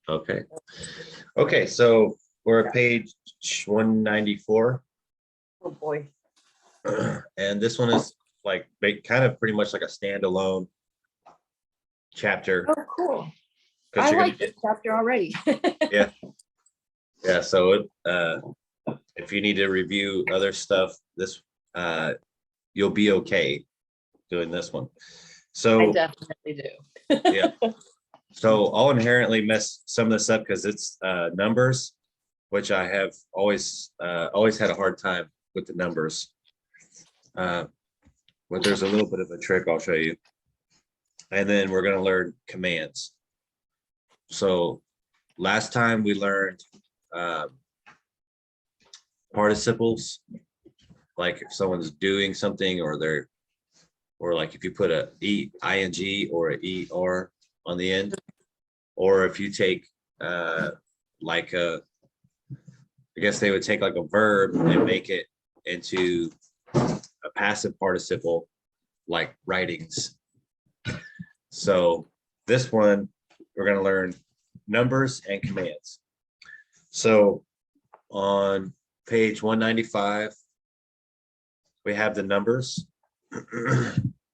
Okay. Okay, so we're at page 194. Oh, boy. And this one is like kind of pretty much like a standalone chapter. Oh, cool. Because I you're like this chapter already. yeah. Yeah. So if you need to review other stuff, this you'll be okay doing this one. I So definitely do. yeah. So I'll inherently mess some of this up because it's numbers, which I have always had a hard time with the numbers. But there's a little bit of a trick I'll show you. And then we're going to learn commands. So last time we learned participles, like if someone's doing something or like if you put a ing or a er on the end, or if you take like I guess they would take like a verb and make it into a passive participle, like writings. So this one, we're going to learn numbers and commands. So on page 195, we have the numbers.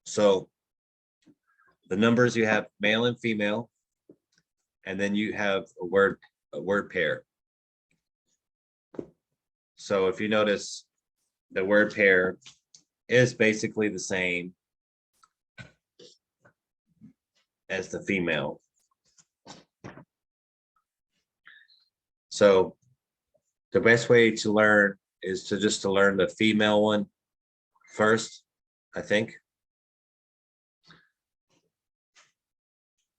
So the numbers, you have male and female, and then you have a word pair. So if you notice, the word pair is basically the same as the female. So the best way to learn is to learn the female one first, I think.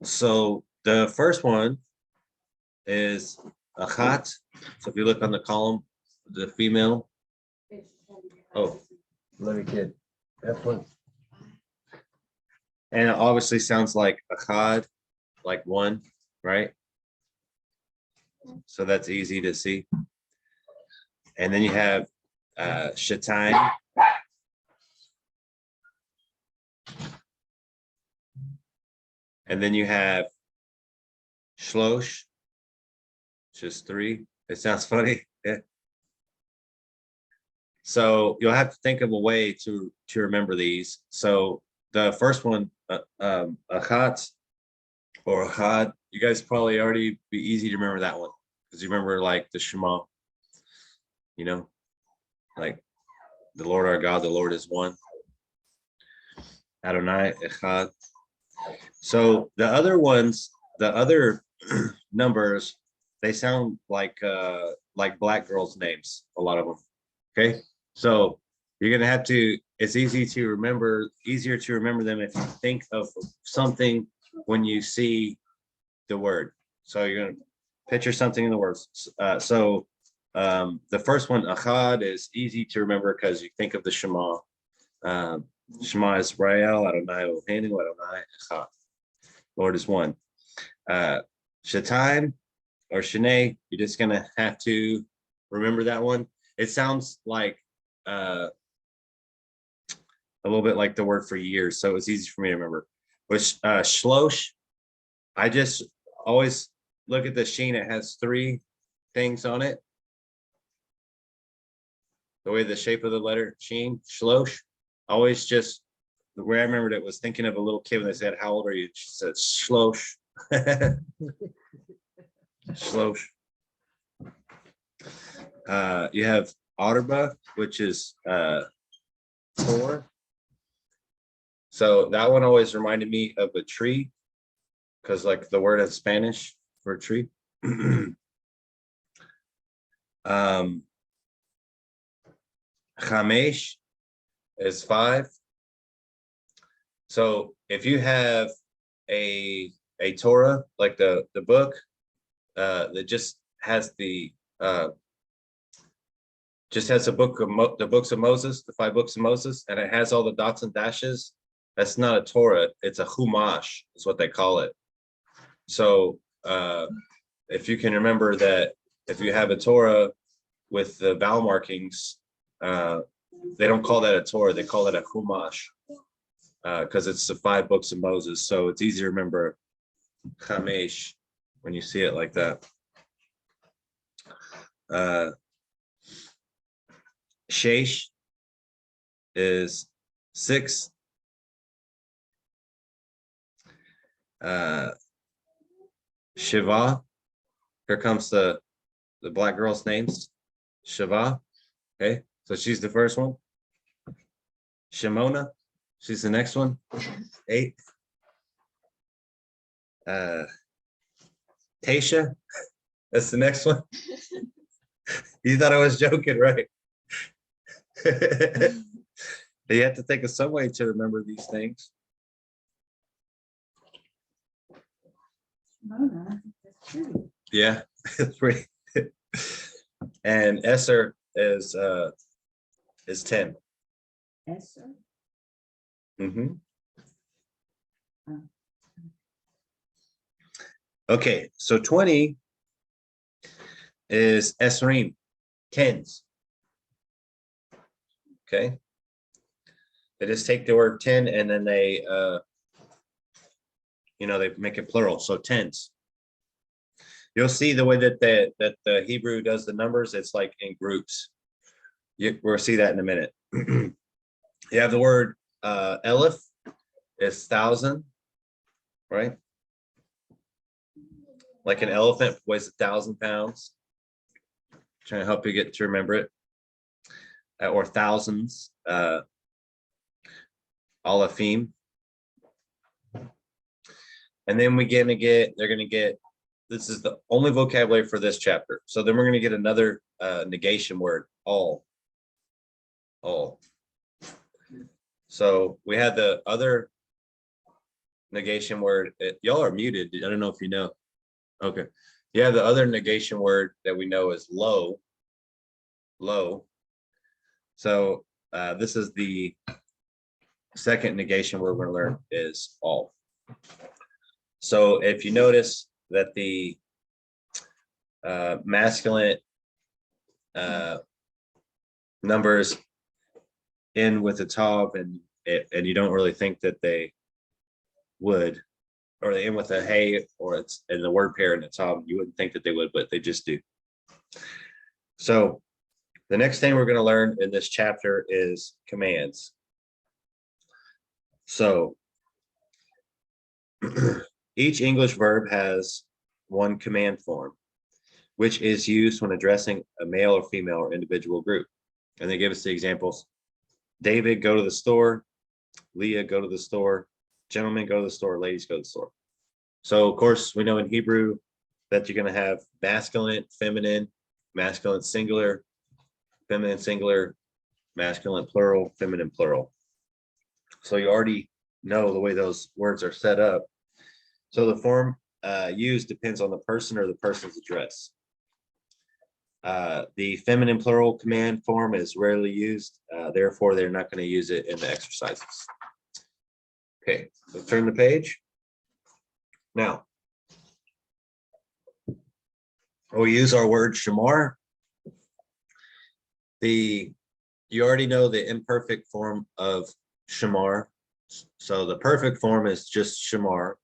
So the first one is achat. So if you look on the column, the female. Oh, let me get that one. And it obviously sounds like achad, like one, right? So that's easy to see. And then you have shatayim. And then you have shlosh, just three. It sounds funny. Yeah. So you'll have to think of a way to remember these. So the first one, achat or achad, you guys probably already be easy to remember that one because you remember like the Shema, you know, like the Lord our God, the Lord is one. Adonai echad. So the other ones, the other numbers, they sound like black girls' names, a lot of them. Okay, so you're gonna have to. It's easier to remember them if you think of something when you see the word. So you're gonna picture something in the words. So the first one, achad, is easy to remember because you think of the Shema. Shema Israel, Adonai Eloheinu, Adonai Echad. Lord is one. Shatayim or Shane, you're just gonna have to remember that one. It sounds like a little bit like the word for years, so it's easy for me to remember. But shlosh, I just always look at the sheen. It has three things on it. The way the shape of the letter sheen, shlosh. Always just the way I remembered it was thinking of a little kid when they said, "How old are you?" She said, "Shlosh." Shlosh. You have Arba, which is 4. So that one always reminded me of a tree, because like the word in Spanish for a tree. Chamesh is 5. So if you have a Torah, like the book that just has the book of the books of Moses, the 5 books of Moses, and it has all the dots and dashes, that's not a Torah, it's a Chumash, is what they call it. So if you can remember that, if you have a Torah with the vowel markings, they don't call that a Torah, they call it a Chumash, because it's the 5 books of Moses. So it's easy to remember Chamesh when you see it like that. Sheish is 6. Shiva, here comes the black girl's names. Shiva, okay, so she's the first one. Shimona, she's the next one. 8. Tasha, that's the next one. You thought I was joking, right? You have to take a subway to remember these things. Mona, that's true. Yeah, it's pretty. And Esser is 10. Esther. Mhm. Oh. Okay, so 20 is Esrim, 10s. Okay. They just take the word 10 and then they they make it plural, so 10s. You'll see the way that the Hebrew does the numbers, it's like in groups. We'll see that in a minute. You have the word Eleph is 1,000, right? Like an elephant weighs 1,000 pounds. Trying to help you get to remember it. Or thousands. Alephim. And then they're gonna get, this is the only vocabulary for this chapter. So then we're gonna get another negation word, all. So we had the other negation word. Y'all are muted. I don't know if you know. Okay. Yeah, the other negation word that we know is low. So this is the second negation word we're gonna learn is all. So if you notice that the masculine numbers end with a tav and you don't really think that they would, or they end with a hey, or it's in the word pair in the tav, you wouldn't think that they would, but they just do. So the next thing we're going to learn in this chapter is commands. So each English verb has one command form, which is used when addressing a male or female or individual group. And they give us the examples. David, go to the store. Leah, go to the store. Gentlemen, go to the store. Ladies, go to the store. So, of course, we know in Hebrew that you're going to have masculine, masculine singular, feminine singular, masculine plural, feminine plural. So you already know the way those words are set up. So the form used depends on the person or the person's address. The feminine plural command form is rarely used. Therefore, they're not going to use it in the exercises. Okay, let's turn the page. Now, we'll use our word shamar. You already know the imperfect form of shamar. So the perfect form is just shamar.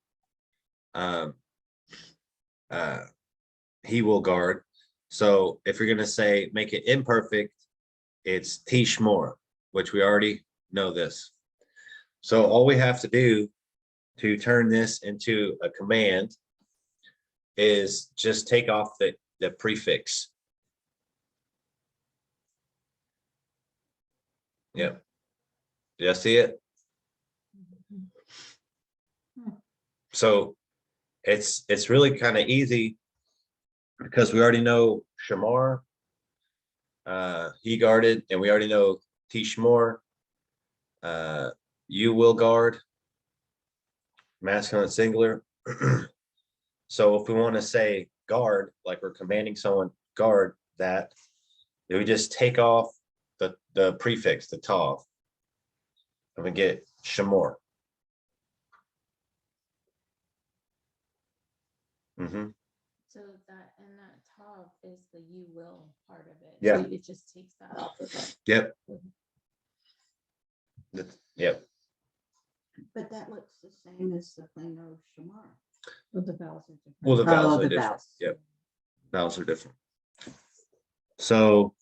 He will guard. So if you're going to say, make it imperfect, it's tishmor, which we already know this. So all we have to do to turn this into a command is just take off the prefix. Yep. Did you see it? So it's really kind of easy because we already know shamar, he guarded, and we already know tishmor, you will guard, masculine singular. So if we want to say guard, like we're commanding someone guard that, then we just take off the prefix, the tav, and we get shamor. So that tav is the you will part of it. Yeah. So it just takes that off of it. Yep. Yep. But that looks the same as the plain old shamar. Well, the vowels are different. Well, the vowels Oh, are the different. vowels. Yep. Vowels are different. So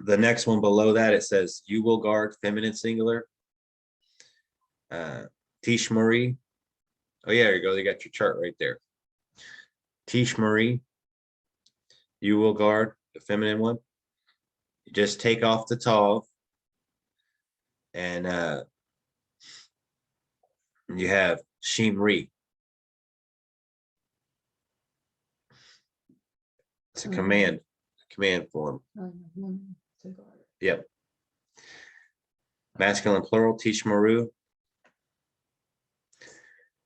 the next one below that, it says you will guard, feminine singular. Tish Marie. Oh yeah, there you go. They got your chart right there. Tish Marie. You will guard, the feminine one. You just take off the tav. And you have Shimri. It's a command form. Yep. Masculine plural, Tishmaru.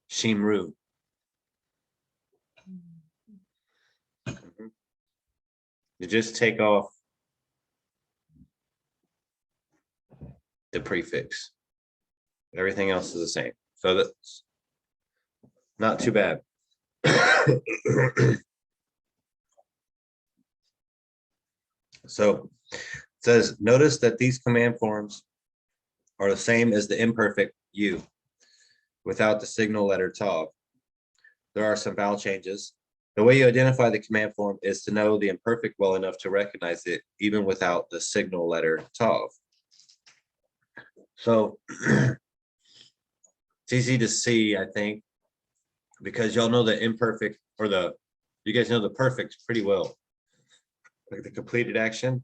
Shimru. You just take off the prefix. Everything else is the same. So that's not too bad. So it says, notice that these command forms are the same as the imperfect you without the signal letter tav. There are some vowel changes. The way you identify the command form is to know the imperfect well enough to recognize it even without the signal letter tav. So it's easy to see, I think, because y'all know the imperfect or you guys know the perfect pretty well, like the completed action.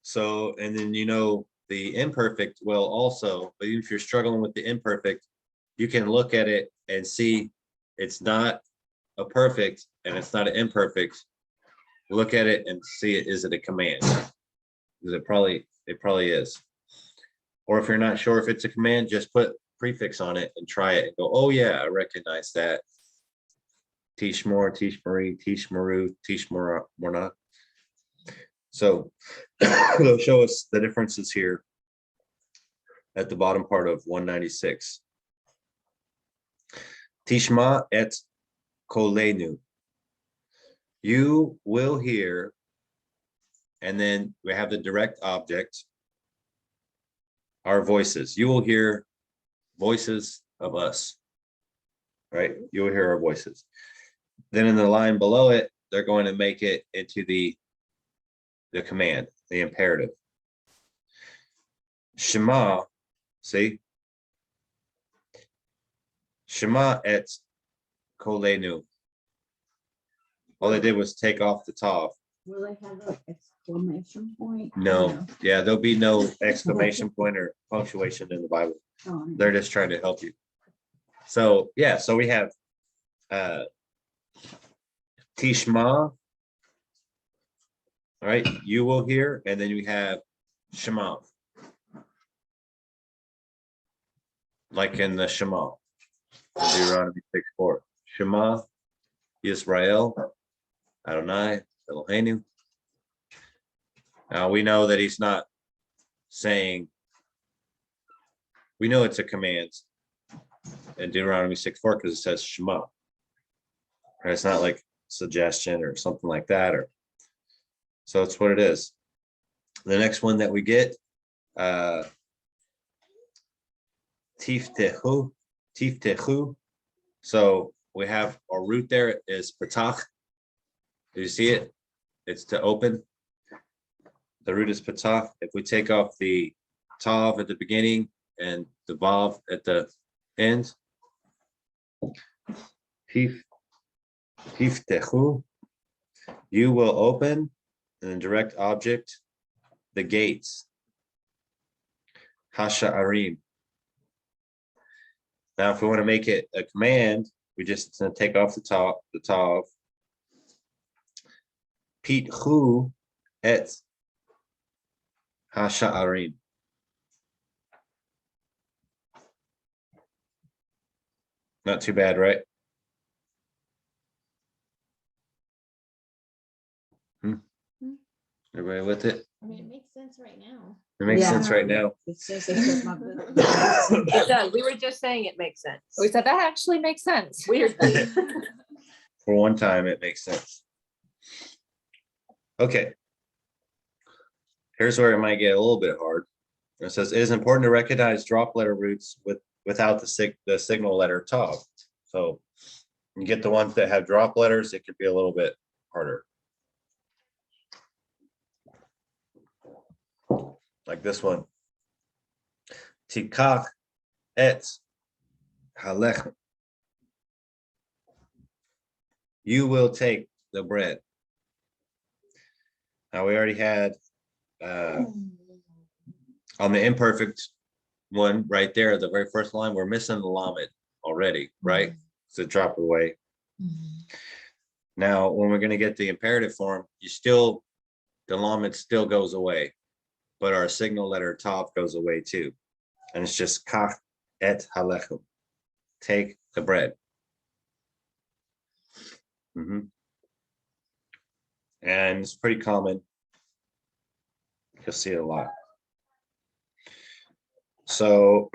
So, and then you know the imperfect well also, but even if you're struggling with the imperfect, you can look at it and see it's not a perfect and it's not an imperfect. Look at it and see it, is it a command? Because it probably is. Or if you're not sure if it's a command, just put prefix on it and try it and go, oh yeah, I recognize that. Tishmor, Tishmarie, Tishmaru, Tishmorna. So it'll show us the differences here at the bottom part of 196. Tishma et kolenu. You will hear, and then we have the direct object, our voices. You will hear voices of us, right? You will hear our voices. Then in the line below it, they're going to make it into the command, the imperative. Shema, see? Shema et kolenu. All they did was take off the tav. Will they have an exclamation point? No, yeah, there'll be no exclamation point or punctuation in the Bible. Oh, They're just trying to help you. So yeah, so we have Tishma, right? You will hear, and then you have Shema, like in the Shema, Deuteronomy 6:4. Shema, Yisrael, Adonai, Eloheinu. Now we know that he's not saying. We know it's a command in Deuteronomy 6:4 because it says Shema. Right? It's not like suggestion or something like that, or so it's what it is. The next one that we get, Tiftehu. So we have our root there is patach. Do you see it? It's to open. The root is patach. If we take off the tav at the beginning and the vav at the end, Tiftehu, you will open, and then direct object, the gates. Hasha'arim. Now, if we want to make it a command, we just take off the tav. Pithu et hasha'arim. Not too bad, right? Everybody with it? I mean, it makes sense right now. It makes Yeah. sense right now. It says it's in my book. It does. We were just saying it makes sense. We said that actually makes sense. Weirdly. For one time, it makes sense. Okay. Here's where it might get a little bit hard. It says it is important to recognize drop letter roots without the signal letter tav. So you get the ones that have drop letters, it could be a little bit harder. Like this one. Tikach et halech. You will take the bread. Now we already had on the imperfect one right there, the very first line, we're missing the lamed already, right? So drop it away. Now, when we're going to get the imperative form, the lamed still goes away, but our signal letter tav goes away too. And it's just kach et halechem. Take the bread. And it's pretty common. You'll see it a lot. So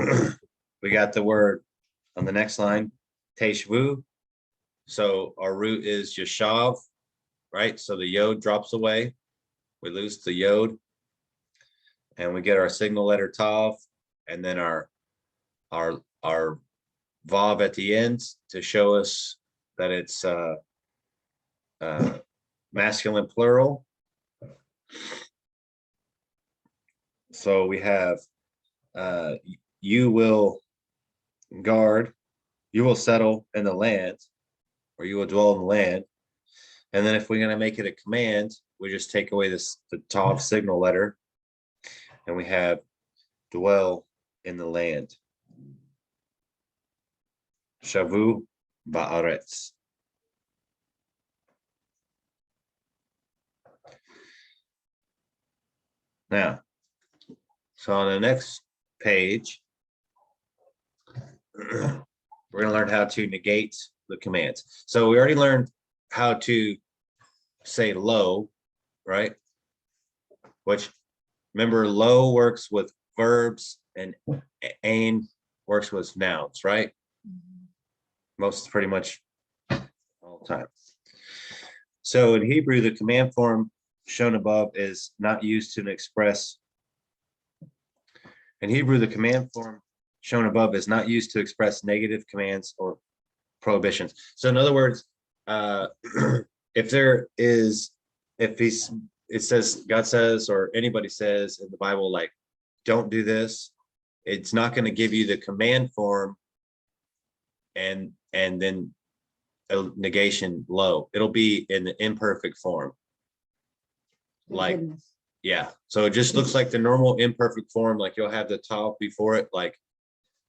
we got the word on the next line, teshvu. So our root is yeshav, right? So the yod drops away. We lose the yod. And we get our signal letter tav, and then our vav at the end to show us that it's masculine plural. So we have you will guard, you will settle in the land, or you will dwell in the land. And then if we're going to make it a command, we just take away the tav signal letter, and we have dwell in the land. Shavu ba'aretz. Now, so on the next page, we're going to learn how to negate the commands. So we already learned how to say low, right? Which, remember, low works with verbs and ain works with nouns, right? Most pretty much all the time. So in Hebrew, the command form shown above is not used to express. In Hebrew, the command form shown above is not used to express negative commands or prohibitions. So in other words, if it says, God says, or anybody says in the Bible, like, don't do this, it's not going to give you the command form and then a negation low. It'll be in the imperfect form. Like, yeah. So it just looks like the normal imperfect form, like you'll have the tav before it, like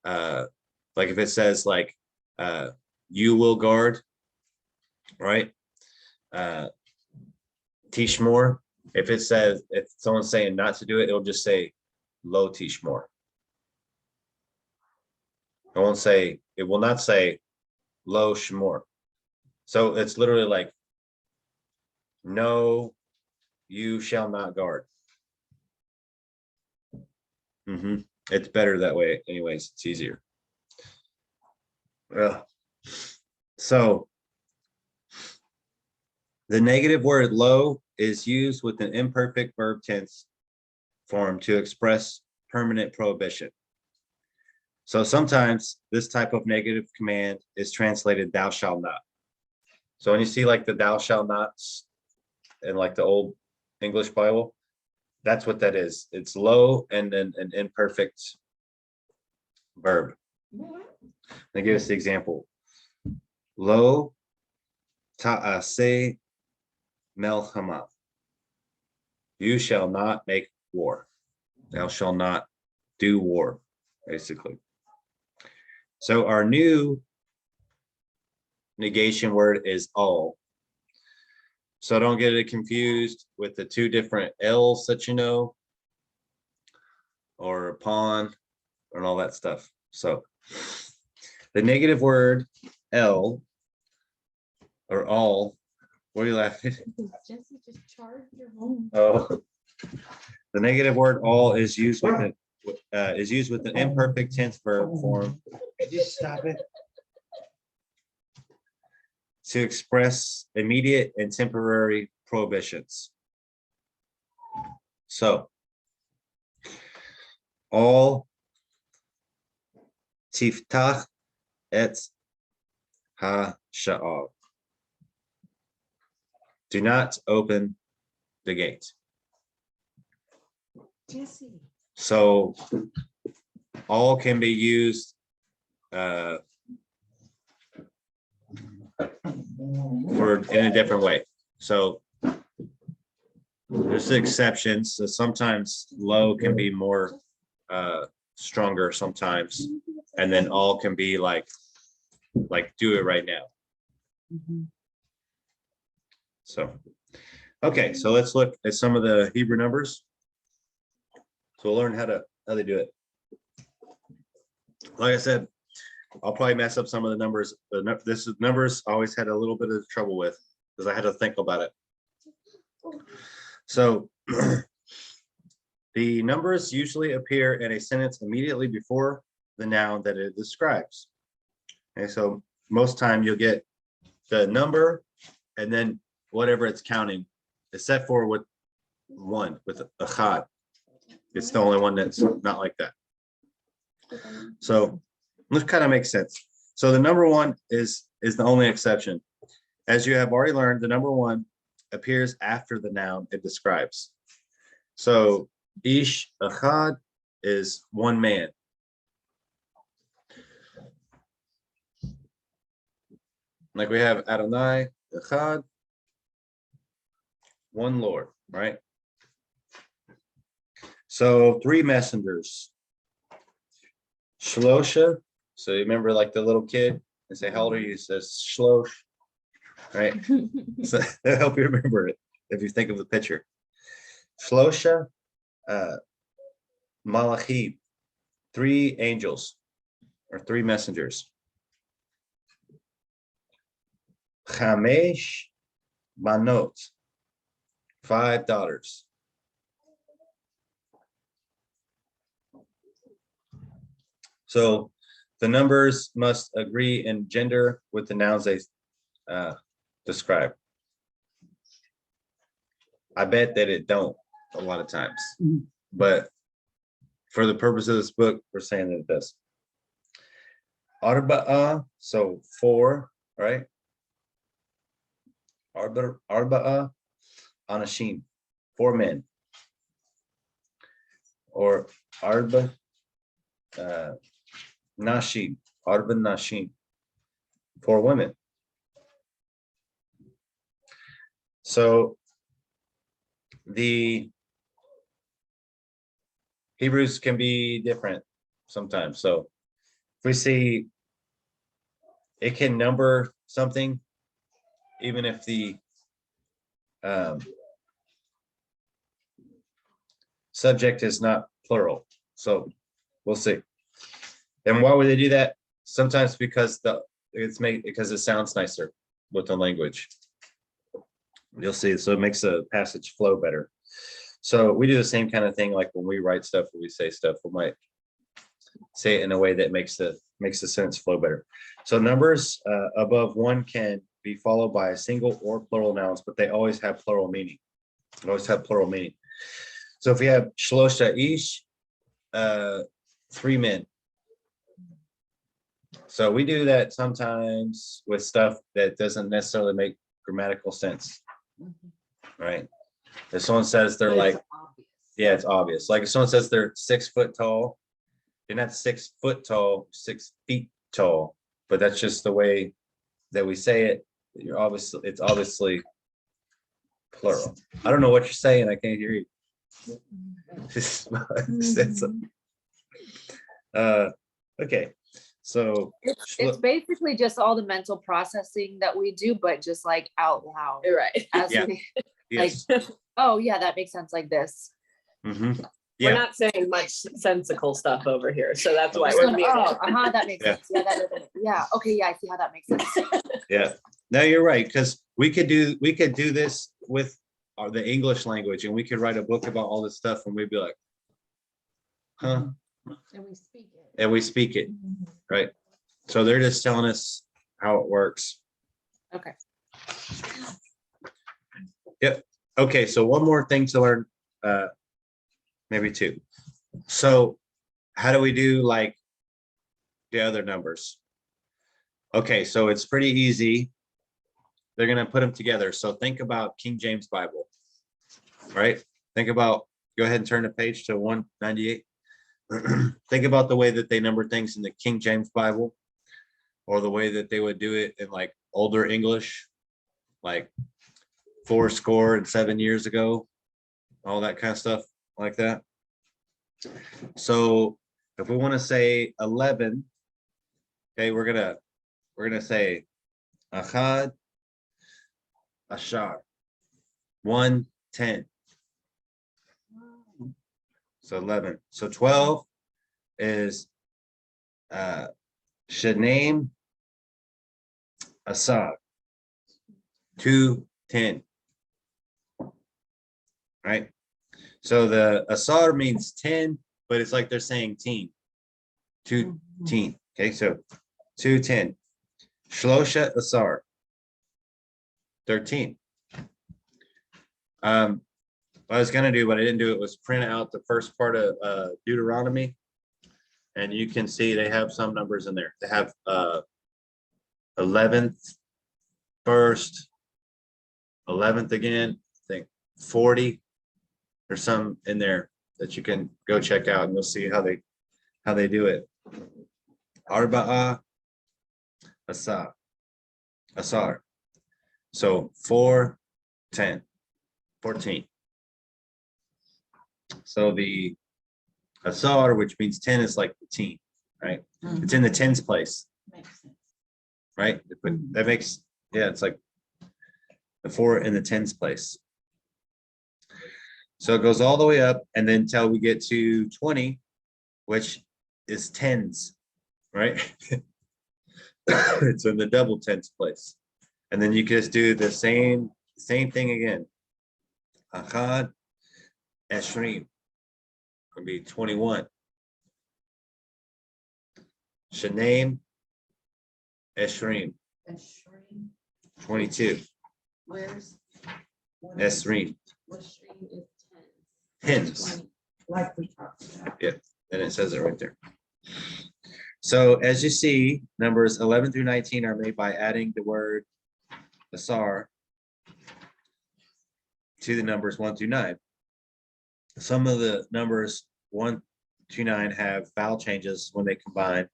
if it says like you will guard, right? Tishmor. If someone's saying not to do it, it'll just say lo tishmor. It will not say lo shmor. So it's literally like, no, you shall not guard. It's better that way. Anyways, it's easier. So the negative word lo is used with an imperfect verb tense form to express permanent prohibition. So sometimes this type of negative command is translated thou shalt not. So when you see like the thou shalt nots in like the old English Bible, that's what that is. It's lo and then an imperfect verb. Let me give us the example. Lo ta'aseh melchama. You shall not make war. Thou shalt not do war, basically. So our new negation word is all. So don't get it confused with the two different L's that you know, or upon, and all that stuff. So the negative word L, or all, what are you laughing at? Jesse just charged your home. Oh, the negative word all is used with an imperfect tense verb form. Could you stop it? To express immediate and temporary prohibitions. So all tiftach et ha-sha'al. Do not open the gate. Jesse. So all can be used for in a different way. So there's exceptions. So sometimes low can be more stronger sometimes, and then all can be like do it right now. Mhm. So, okay, so let's look at some of the Hebrew numbers. So we'll learn how they do it. Like I said, I'll probably mess up some of the numbers. This is numbers I always had a little bit of trouble with because I had to think about it. So the numbers usually appear in a sentence immediately before the noun that it describes. Okay, so most time you'll get the number and then whatever it's counting, except for with one, with a chad. It's the only one that's not like that. So this kind of makes sense. So the number one is the only exception. As you have already learned, the number one appears after the noun it describes. So ish echad is one man. Like we have Adonai echad, one Lord, right? So three messengers. Shlosha. So you remember like the little kid, they say, how old are you? He says shlosh, right? So that'll help you remember it if you think of the picture. Shlosha, Malachim, three angels or three messengers. Chamesh Banot, five daughters. So the numbers must agree in gender with the nouns they describe. I bet that it don't a lot of times, but for the purpose of this book, we're saying that it does. Arba'a, so four, right? Arba'a Anashim, four men. Or Arba Nashim, Arba Nashim, four women. So the Hebrews can be different sometimes. So if we see it can number something, even if the subject is not plural. So we'll see. And why would they do that? Sometimes because because it sounds nicer with the language. You'll see. So it makes a passage flow better. So we do the same kind of thing, like when we write stuff, when we say stuff, we might say it in a way that makes the sentence flow better. So numbers above one can be followed by a single or plural nouns, but they always have plural meaning. They always have plural meaning. So if we have shlosha ish, three men. So we do that sometimes with stuff that doesn't necessarily make grammatical sense, right? If someone says they're But like, it's obvious. yeah, it's obvious. Like if someone says they're 6 foot tall, they're not 6 foot tall, 6 feet tall, but that's just the way that we say it. It's obviously plural. I don't know what you're saying. I can't hear you. Okay, so It's basically just all the mental processing that we do, but just like out loud. You're right. As Yeah. we, yes. oh yeah, that makes sense like this. Mhm. We're Yeah, not saying much sensical stuff over here, so that's why Okay. we're muted. Oh, that makes Yeah. sense. Yeah, yeah. Okay, yeah, I see how that makes sense. yeah. No, you're right, because we could do this with the English language, and we could write a book about all this stuff, and we'd be like, huh? And we speak it. And we speak it, right? So they're just telling us how it works. Okay. Yep. Okay, so one more thing to learn, maybe two. So how do we do like the other numbers? Okay, so it's pretty easy. They're gonna put them together. So think about King James Bible, right? Think about, go ahead and turn the page to 198. Think about the way that they number things in the King James Bible, or the way that they would do it in like older English, like 7 years ago, all that kind of stuff like that. So if we want to say 11, okay, we're gonna say Achad Ashar, 110. So 11. So 12 is Shanaim Asad, 210. Right? So the Asar means 10, but it's like they're saying teen. 2 teen. Okay, so 210. Shlosha Asar, 13. What I was gonna do, but I didn't do it, was print out the first part of Deuteronomy. And you can see they have some numbers in there. They have 11th, 1st, 11th again, I think 40. There's some in there that you can go check out, and you'll see how they do it. Arba'a Asar. Asar. So 4, 10, 14. So the Asar, which means 10, is like the teen, right? It's in the tens place, Makes sense. right? That makes, yeah, it's like the 4 in the tens place. So it goes all the way up, and then till we get to 20, which is tens, right? It's in the double tens place. And then you can just do the same thing again. Achad Eshrim would be 21. Shanaim Eshrim, And Shireen, 22. where's? Esrim, What stream is 10? hens. Like we talked about. And it says it right there. So as you see, numbers 11 through 19 are made by adding the word Asar to the numbers 1 through 9. Some of the numbers 1 to 9 have vowel changes when they combine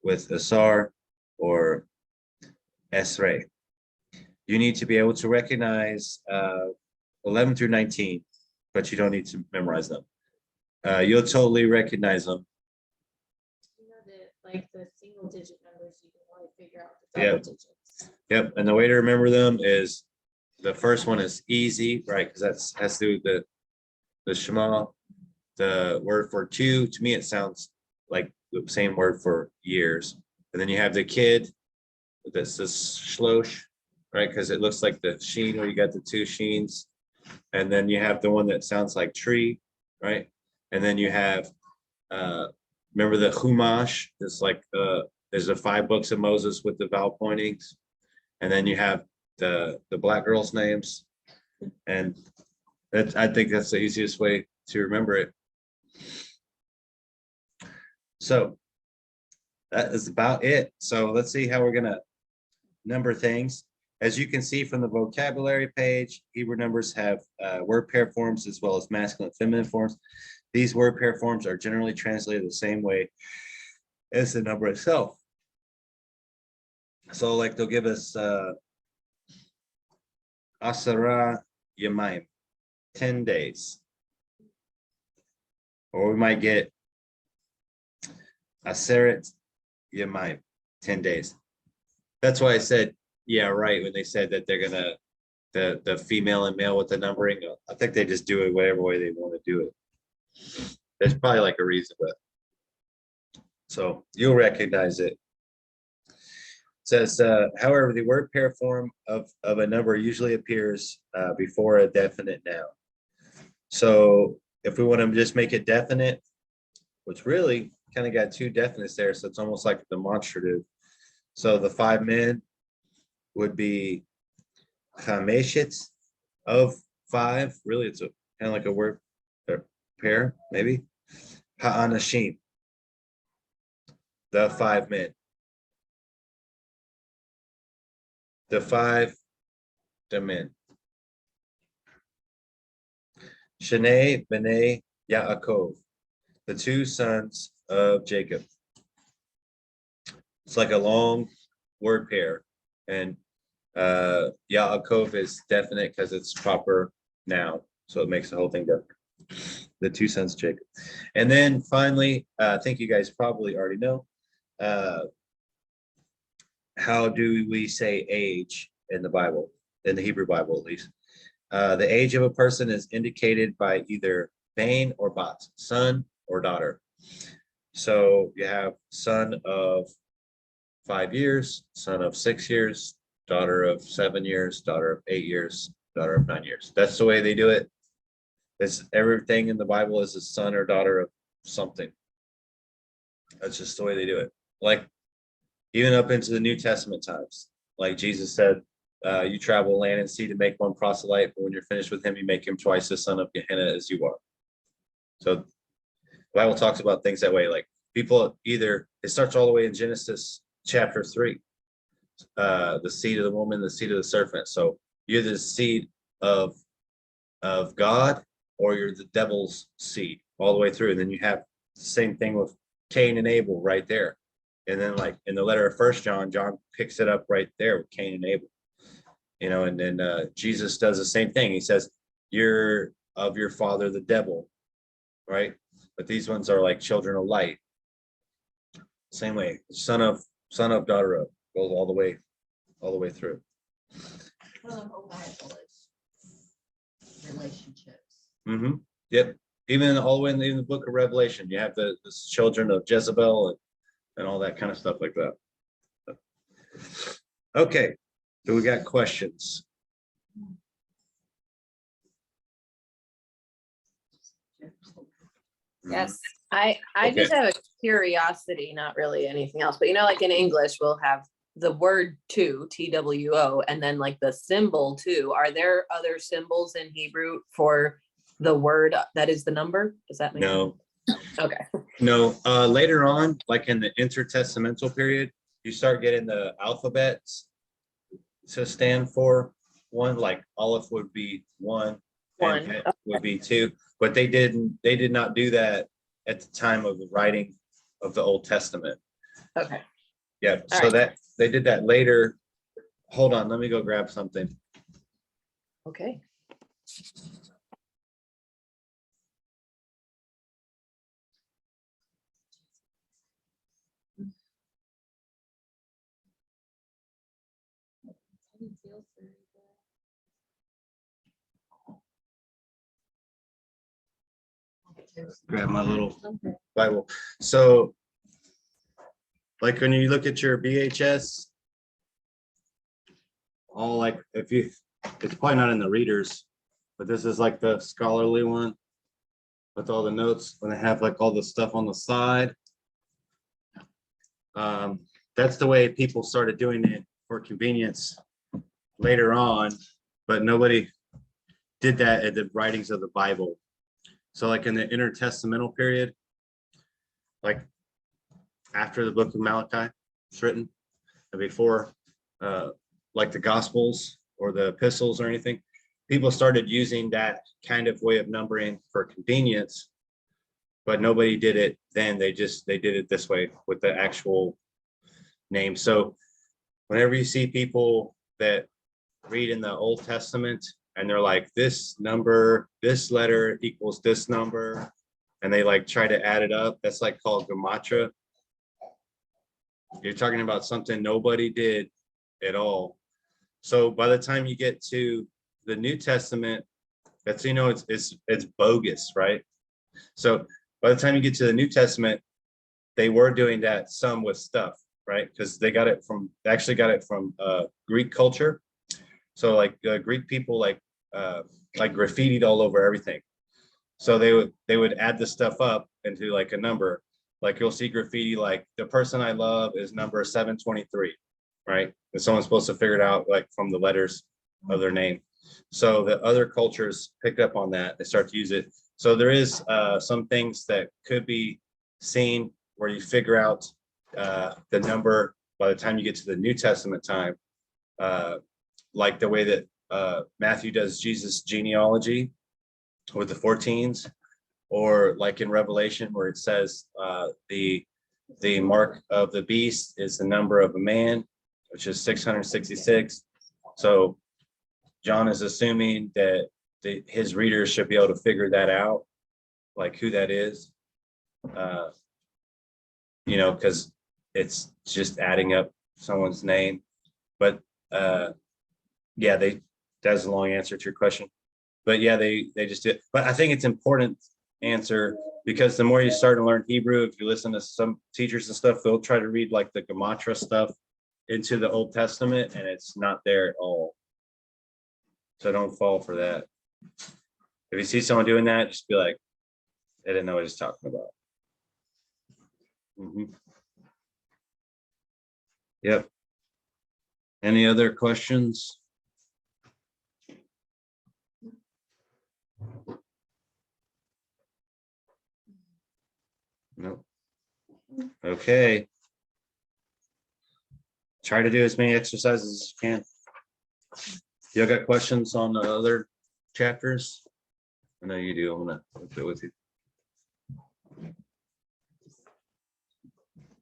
with Asar or Esrei. You need to be able to recognize 11 through 19, but you don't need to memorize them. You'll totally recognize them. You know that like the single digit numbers, you can only figure out the Yeah. double digits. Yep, and the way to remember them is the first one is easy, right? Because that's has to do with the Shema. The word for 2, to me, it sounds like the same word for years. And then you have the kid, that's the shlosh, right? Because it looks like the sheen where you got the 2 sheens. And then you have the one that sounds like tree, right? And then you have, remember the Chumash, it's like, there's the 5 books of Moses with the vowel pointings. And then you have the black girls' names. And that, I think that's the easiest way to remember it. So that is about it. So let's see how we're gonna number things. As you can see from the vocabulary page, Hebrew numbers have word pair forms as well as masculine and feminine forms. These word pair forms are generally translated the same way as the number itself. So like they'll give us Asara Yemaim, 10 days. Or we might get Aseret Yemaim, 10 days. That's why I said, yeah, right, when they said that they're gonna, the female and male with the numbering, I think they just do it whatever way they want to do it. There's probably like a reason, but so you'll recognize it. Says, however, the word pair form of a number usually appears before a definite noun. So if we want to just make it definite, which really kind of got 2 definites there, so it's almost like a demonstrative. So the 5 men would be chameshet of 5. Really, it's kind of like a word pair, maybe. Ha'anashim, the 5 men. the 5 men. Shane, Bene, Yaakov, the 2 sons of Jacob. It's like a long word pair, and Yaakov is definite because it's proper noun, so it makes the whole thing definite. The 2 sons of Jacob. And then finally, I think you guys probably already know, how do we say age in the Bible, in the Hebrew Bible at least? The age of a person is indicated by either bane or bat, son or daughter. So you have son of 5 years, son of 6 years, daughter of 7 years, daughter of 8 years, daughter of 9 years. That's the way they do it. It's everything in the Bible is a son or daughter of something. That's just the way they do it. Like even up into the New Testament times, like Jesus said, you travel land and sea to make one proselyte, but when you're finished with him, you make him twice the son of Gehenna as you are. So the Bible talks about things that way. Like people either, it starts all the way in Genesis chapter 3, the seed of the woman, the seed of the serpent. So you're the seed of God, or you're the devil's seed all the way through. And then you have the same thing with Cain and Abel right there. And then like in the letter of 1 John, John picks it up right there with Cain and Abel. You know, and then Jesus does the same thing. He says, you're of your father, the devil, right? But these ones are like children of light. Same way, son of, daughter of, goes all the way through. Well, the whole Bible is relationships. Mm-hmm. Yep. Even all the way in the book of Revelation, you have the children of Jezebel and all that kind of stuff like that. Okay, so we got questions. Yes, I just Okay. have a curiosity, not really anything else, but you know, like in English, we'll have the word two, TWO, and then like the symbol two. Are there other symbols in Hebrew for the word that is the number? Does that make No, sense? Okay. no. Later on, like in the intertestamental period, you start getting the alphabets to stand for one, like Aleph would be 1, One. and Het would be 2, but they did not do that at the time of the writing of the Old Testament. Okay. Yeah, All so right. that they did that later. Hold on, let me go grab something. Okay. Grab my little Bible. So, like when you look at your BHS, all like if you, it's probably not in the readers, but this is like the scholarly one with all the notes when they have like all the stuff on the side. That's the way people started doing it for convenience later on, but nobody did that at the writings of the Bible. So like in the intertestamental period, like after the book of Malachi was written, and before like the Gospels or the epistles or anything, people started using that kind of way of numbering for convenience, but nobody did it then. They did it this way with the actual name. So whenever you see people that read in the Old Testament and they're like, this number, this letter equals this number, and they like try to add it up, that's like called gematria. You're talking about something nobody did at all. So by the time you get to the New Testament, that's, you know, it's bogus, right? So by the time you get to the New Testament, they were doing that some with stuff, right? Because they actually got it from Greek culture. So like Greek people like graffitied all over everything. So they would add the stuff up into like a number. Like you'll see graffiti like the person I love is number 723, right? And someone's supposed to figure it out like from the letters of their name. So the other cultures picked up on that. They start to use it. So there is some things that could be seen where you figure out the number by the time you get to the New Testament time. like the way that Matthew does Jesus genealogy with the 14s, or like in Revelation where it says the mark of the beast is the number of a man, which is 666. So John is assuming that his readers should be able to figure that out, like who that is, you know, because it's just adding up someone's name. But yeah, that's a long answer to your question. But yeah, they just did. But I think it's important answer, because the more you start to learn Hebrew, if you listen to some teachers and stuff, they'll try to read like the Gematria stuff into the Old Testament, and it's not there at all. So don't fall for that. If you see someone doing that, just be like, they didn't know what he's talking about. Yep. Any other questions? No. Okay. Try to do as many exercises as you can. Y'all got questions on the other chapters? I know you do. I'm gonna look it with you.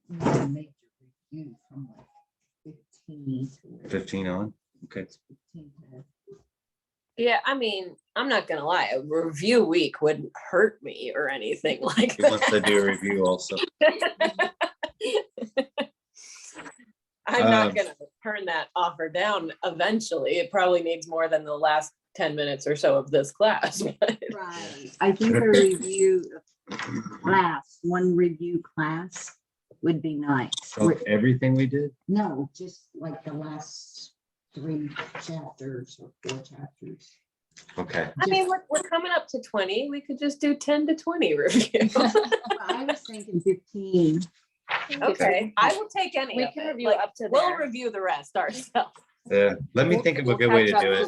Major review from like 15 to 15 on. Okay. 15 to- Yeah, I mean, I'm not gonna lie, a review week wouldn't hurt me or anything like He wants to that. do a review also. I'm not gonna turn that offer down eventually. It probably needs more than the last 10 minutes or so of this class. but- Right. I think a review class, one review class would be nice. So everything we did? No, just like the last 3 chapters or 4 chapters. Okay. I mean, we're coming up to 20. We could just do 10 to 20 review. Well, I was thinking 15. Okay, I will take any We of can it. review Like, up to we'll there. review the rest ourselves. Yeah. Let me think of a good way to do it.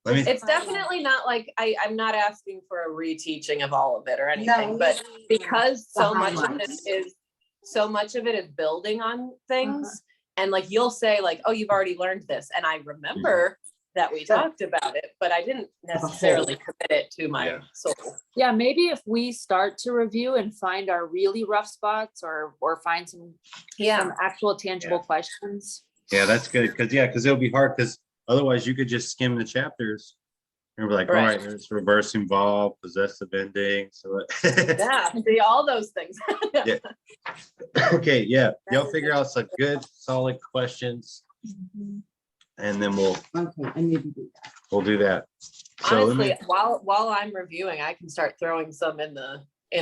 Let me, It's definitely not like, I'm not asking for a reteaching of all of it or anything, No, but because the so much of it highlights. is building on things. And like, you'll say like, oh, you've already learned this. And I remember that we Sure. talked about it, but I didn't necessarily commit it to my Yeah. soul. Yeah, maybe if we start to review and find our really rough spots or find some actual tangible questions. yeah, that's good. Because it'll be hard, because otherwise you could just skim the chapters and be like, all Right. right, there's reverse involved, possessive ending. So Yeah, see all those things. Yeah. Okay, yeah. Y'all That is figure out some good, solid questions, and then Okay, I need to do that. we'll do that. So let me, Honestly, while I'm reviewing, I can start throwing some in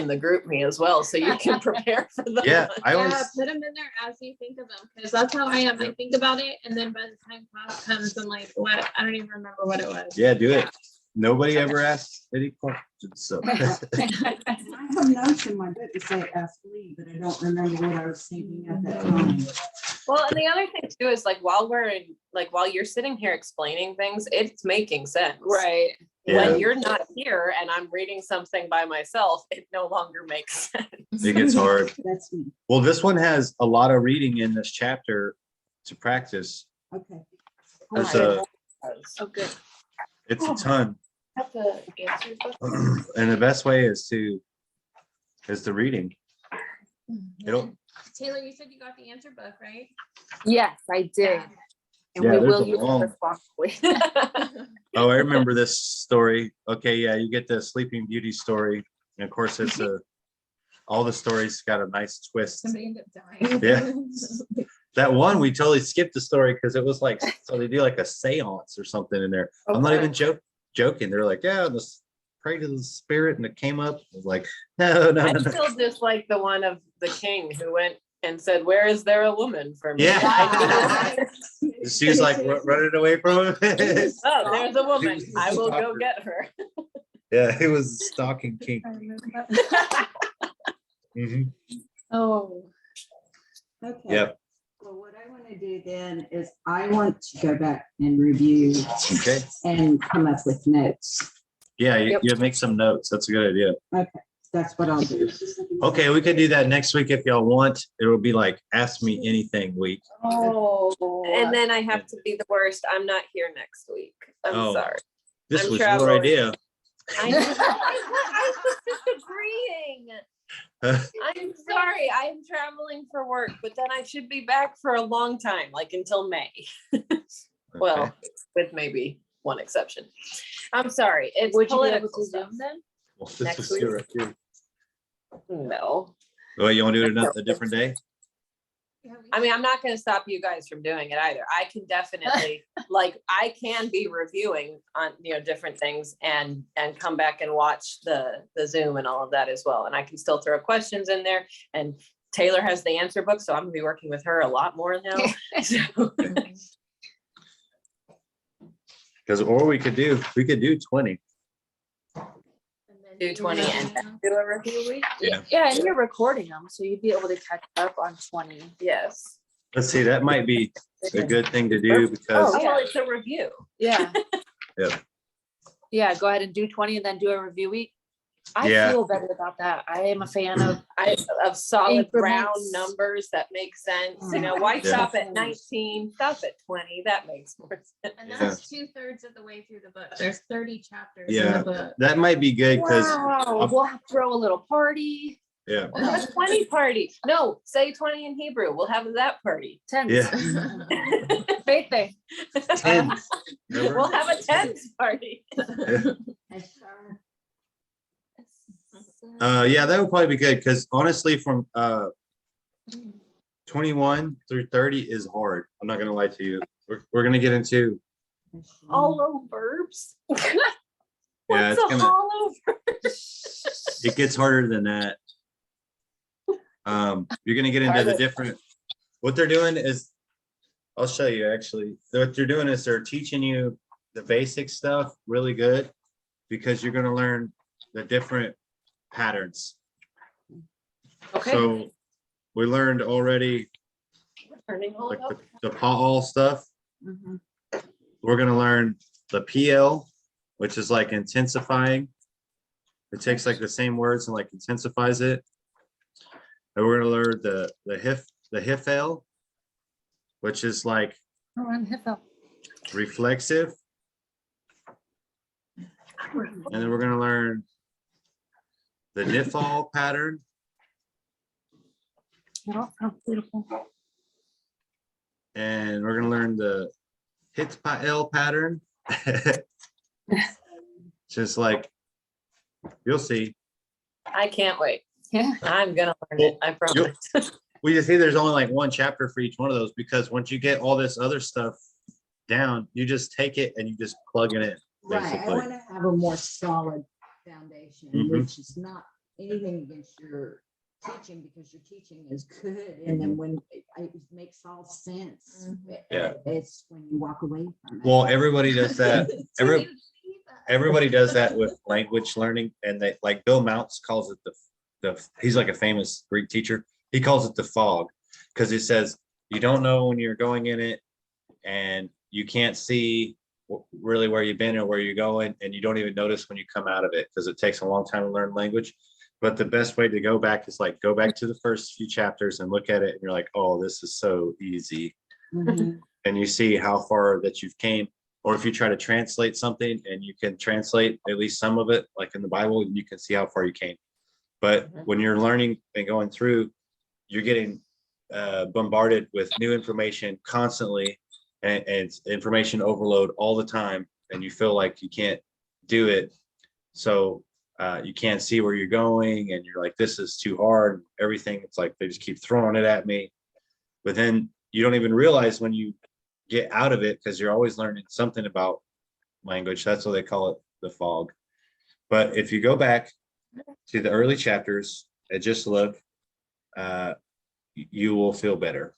the group me as well, so you can prepare for them. yeah, I always, Yeah, put them in there as you think of them, because that's how I am. I think about it, and then by the time class comes, I'm like, what? I don't even remember what it was. yeah, do it. Nobody ever asked any questions, so. I have notes in my book that say ask Lee, but I don't remember what I was thinking at that time. Well, and the other thing too is like while you're sitting here explaining things, it's making sense. Right. Yeah. When you're not here and I'm reading something by myself, it no longer makes sense. It gets hard. That's me. Well, this one has a lot of reading in this chapter to practice. Okay. There's Oh, good. it's a ton. Have the answer book. And the best way is the reading. It'll, Taylor, you said you got the answer book, right? Yes, I did. And Yeah, we there's will a use it long- responsibly. oh, I remember this story. Okay, yeah, you get the Sleeping Beauty story. And of course, it's all the stories got a nice twist. Somebody ended up dying. Yeah. That one, we totally skipped the story because it was like, so they do like a seance or something in there. I'm not even joking. They're like, yeah, pray to the spirit, and it came up. I was like, no. I still just like the one of the king who went and said, "Where is there a woman for me?" Yeah. She's like running away from him. Oh, there's a woman. I will go get her. Yeah, he was a stalking king. I remember that. Mhm. Oh, Okay. Yep. Well, what I want to do then is I want to go back and review Okay. and come up with notes. Yeah, you Yep. make some notes. That's a good idea. Okay. That's what I'll do. Okay, we could do that next week if y'all want. It will be like Ask Me Anything week. Oh. And then I have to be the worst. I'm not here next week. I'm Oh. sorry. This I'm was traveling. your idea. I was just agreeing. I'm sorry. I'm traveling for work, but then I should be back for a long time, like until May. Well, Okay. with maybe one exception. I'm sorry. It's Would you be able political to stuff. Zoom then? Well, this Next was week? your idea. No. Well, you want to do it a different day? I mean, I'm not gonna stop you guys from doing it either. I can definitely, like, I can be reviewing on, different things and come back and watch the Zoom and all of that as well. And I can still throw questions in there, and Taylor has the answer book, so I'm gonna be working with her a lot more now. So, Because, or we could do 20. Do 20 and do a review week? Yeah. Yeah, and you're recording them, so you'd be able to catch up on 20. Yes. Let's see, that might be a good thing to do Oh, because, well, it's a review. Yeah. Yeah. Yeah, go ahead and do 20 and then do a review week. I Yeah. feel better about that. I am a fan of, Of solid round Increments. numbers that make sense, why Yeah. stop at 19, stop at 20, that makes more sense. And Yeah. that's 2/3 of the way through the book. There's 30 chapters in Yeah. the book. that might be good because, wow, we'll have to throw a little party. yeah, We'll have a 20 party. No, say 20 in Hebrew. We'll have that party. Tens. yeah. Faith thing. 10. Remember? We'll have a tens party. Yeah, that would probably be good because honestly, from 21 through 30 is hard. I'm not gonna lie to you. We're gonna get into, Hollow verbs. yeah, What's it's a gonna, hollow verb? it gets harder than that. You're gonna get into the Harder. different, what they're doing is, I'll show you actually. What they're doing is they're teaching you the basic stuff really good because you're gonna learn the different patterns. Okay. So we learned already Turning like hollow. the Pa'al stuff. Mhm. We're gonna learn the PL, which is like intensifying. It takes like the same words and like intensifies it. And we're gonna learn the Hifel, which is like Oh, I'm hippo. reflexive. And then we're gonna learn the Nifal pattern. Oh, how beautiful. And we're gonna learn the Hitpael pattern. Just like, you'll see. I can't wait. Yeah. I'm gonna learn it. I promise. We just see there's only like one chapter for each one of those because once you get all this other stuff down, you just take it and you just plug it in. Right, I Basically. want to have a more solid foundation, Mhm. which is not anything against your teaching, because your teaching is good, and then when it makes all sense. Yeah. It's when you walk away from it. Well, everybody does that. Everybody does that with language learning, and they, like Bill Mounts calls it he's like a famous Greek teacher. He calls it the fog because he says you don't know when you're going in it, and you can't see really where you've been or where you're going, and you don't even notice when you come out of it because it takes a long time to learn language. But the best way to go back is like go back to the first few chapters and look at it, and you're like, oh, this is so easy. Mhm. And you see how far that you've came. Or if you try to translate something and you can translate at least some of it, like in the Bible, you can see how far you came. But when you're learning and going through, you're getting bombarded with new information constantly, and it's information overload all the time, and you feel like you can't do it. So you can't see where you're going, and you're like, this is too hard. Everything, it's like they just keep throwing it at me. But then you don't even realize when you get out of it, because you're always learning something about language. That's what they call it, the fog. But if you go back to the early chapters and just look, you will feel better.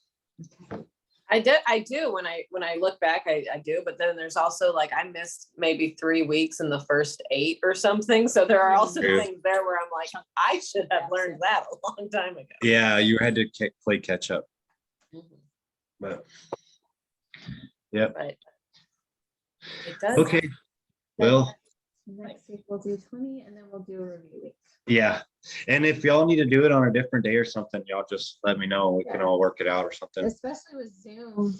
I do when I look back, I do, but then there's also like I missed maybe 3 weeks in the first 8 or something. So there are also Yeah. things there where I'm like, I should have learned that a long time ago. Yeah, you had to play catch up. But But it does. okay, well, Next week we'll do 20 and then we'll do a review week. Yeah, and if y'all need to do it on a different day or something, y'all just let me know. We can all work it out or something. Especially with Zoom,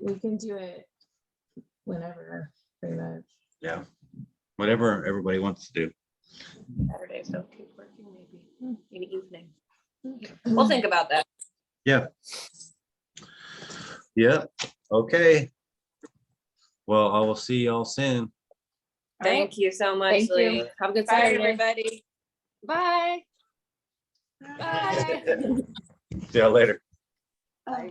we can do it whenever, pretty much. Yeah, whatever everybody wants to do. Saturdays don't keep working, maybe in the evening. We'll think about that. Yeah. Yep, okay. Well, I will see y'all soon. Thank you so much, Thank Lee. you. Have a good Bye, Saturday. everybody. Bye. Bye. See y'all later. Bye.